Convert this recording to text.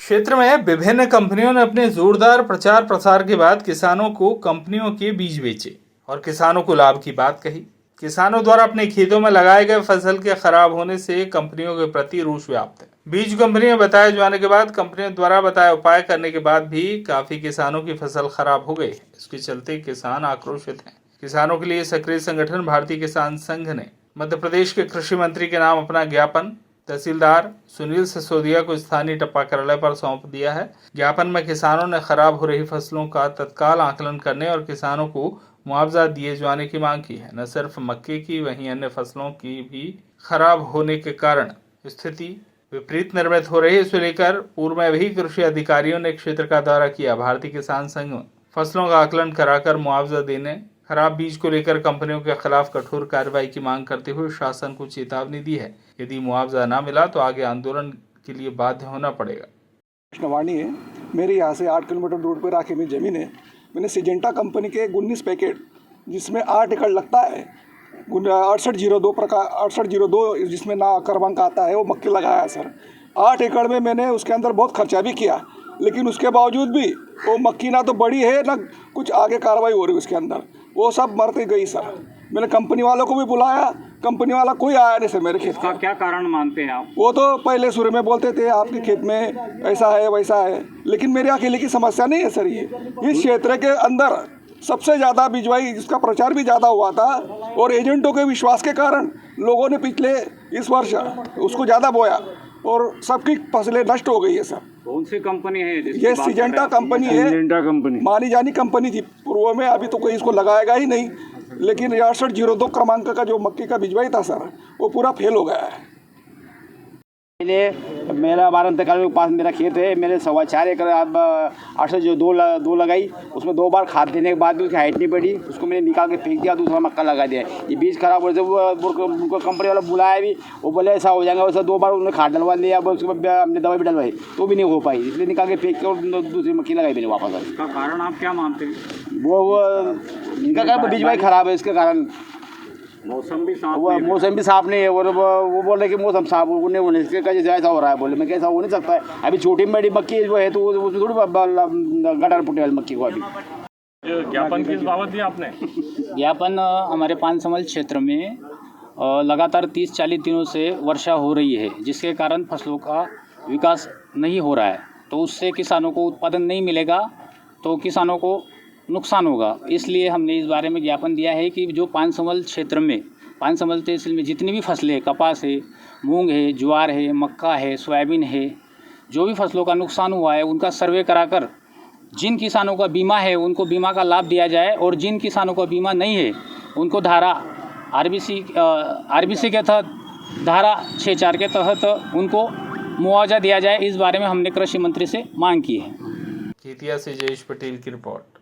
क्षेत्र में विभिन्न कंपनियों ने अपने जोरदार प्रचार प्रसार के बाद किसानों को कंपनियों के बीज बेचे और किसानों को लाभ की बात कही। किसानों द्वारा अपने खेतों में लगाए गए फसल के खराब होने से कंपनियों के प्रति रोष व्याप्त है। बीज कंपनियां बताए जाने के बाद कंपनियों द्वारा बताए उपाय करने के बाद भी काफी किसानों की फसल खराब हो गई है। इसके चलते किसान आक्रोशित हैं। किसानों के लिए सक्रिय संगठन भारतीय किसान संघ ने मध्य प्रदेश के कृषि मंत्री के नाम अपना ज्ञापन तहसीलदार सुनील सिसोदिया को स्थानीय टप्पा कार्यालय पर सौंप दिया है। ज्ञापन में किसानों ने खराब हो रही फसलों का तत्काल आकलन करने और किसानों को मुआवजा दिए जाने की मांग की है। न सिर्फ मक्के की, वहीं अन्य फसलों की भी खराब होने के कारण स्थिति विपरीत निर्मित हो रही है। इसे लेकर पूर्व में भी कृषि अधिकारियों ने क्षेत्र का दौरा किया। भारतीय किसान संघ फसलों का आकलन कराकर मुआवजा देने, खराब बीज को लेकर कंपनियों के खिलाफ कठोर कार्रवाई की मांग करते हुए शासन को चेतावनी दी है। यदि मुआवजा न मिला तो आगे आंदोलन के लिए बाध्य होना पड़ेगा। कृष्णवाणी है, मेरे यहाँ से 8 किलोमीटर दूर पर राखे में ज़मीन है। मैंने सिजेंटा कंपनी के 19 पैकेट, जिसमें 8 एकड़ लगता है, 6802 जिसमें ना क्रमांक आता है, वो मक्के लगाया है सर। 8 एकड़ में मैंने उसके अंदर बहुत खर्चा भी किया, लेकिन उसके बावजूद भी वो मक्की ना तो बड़ी है ना कुछ आगे कार्रवाई हो रही है उसके अंदर, वो सब मरती गई सर। मैंने कंपनी वालों को भी बुलाया, कंपनी वाला कोई आया नहीं सर मेरे खेत का। क्या कारण मानते हैं आप? वो तो पहले शुरू में बोलते थे आपके खेत में ऐसा है वैसा है, लेकिन मेरे अकेले की समस्या नहीं है सर। ये इस क्षेत्र के अंदर सबसे ज़्यादा बिजवाई, जिसका प्रचार भी ज़्यादा हुआ था और एजेंटों के विश्वास के कारण लोगों ने पिछले इस वर्ष उसको ज़्यादा बोया और सबकी फसलें नष्ट हो गई है सर। कौन सी कंपनी है? ये सिजेंटा कंपनी है, सिजेंटा कंपनी मानी जानी कंपनी थी पूर्व में, अभी तो कोई इसको लगाएगा ही नहीं। लेकिन 6802 क्रमांक का जो मक्के का बिजवाई था सर, वो पूरा फेल हो गया है। मेरा 12 के पास मेरा खेत है। मैंने 4.25 एकड़ अब 802 लगाई, उसमें 2 बार खाद देने के बाद भी उसकी हाइट नहीं बढ़ी, उसको मैंने निकाल के फेंक दिया, दूसरा मक्का लगा दिया। ये बीज खराब हो रहे उनको कंपनी वाला बुलाया भी, वो बोले ऐसा हो जाएगा, वैसा 2 बार उन्होंने खाद डलवा लिया, उसके बाद हमने दवाई भी डलवाई तो भी नहीं हो पाई, इसलिए निकाल के फेंक के और दूसरी मक्की लगाई मैंने वापस। इसका कारण आप क्या मानते हैं? वो इनका कारण बीज भाई खराब है, इसके कारण मौसम भी साफ नहीं है। और वो बोल रहे कि मौसम साफ होने होने इसके कैसे ऐसा हो रहा है। बोले मैं कैसा हो नहीं सकता है, अभी छोटी बड़ी मक्की वो है तो उसमें थोड़ी गटर पुटे वाली मक्की को। अभी ज्ञापन किस बाबत दिया आपने? ज्ञापन हमारे पानसमल क्षेत्र में लगातार 30-40 दिनों से वर्षा हो रही है, जिसके कारण फसलों का विकास नहीं हो रहा है, तो उससे किसानों को उत्पादन नहीं मिलेगा तो किसानों को नुकसान होगा। इसलिए हमने इस बारे में ज्ञापन दिया है कि जो पानसमल क्षेत्र में, पानसमल तहसील में जितनी भी फसलें, कपास है, मूंग है, ज्वार है, मक्का है, सोयाबीन है, जो भी फसलों का नुकसान हुआ है उनका सर्वे कराकर जिन किसानों का बीमा है उनको बीमा का लाभ दिया जाए और जिन किसानों का बीमा नहीं है उनको धारा आरबीसी के तहत, धारा 6(4) के तहत उनको मुआवजा दिया जाए। इस बारे में हमने कृषि मंत्री से मांग की है। खेतिया से जयेश पटेल की रिपोर्ट।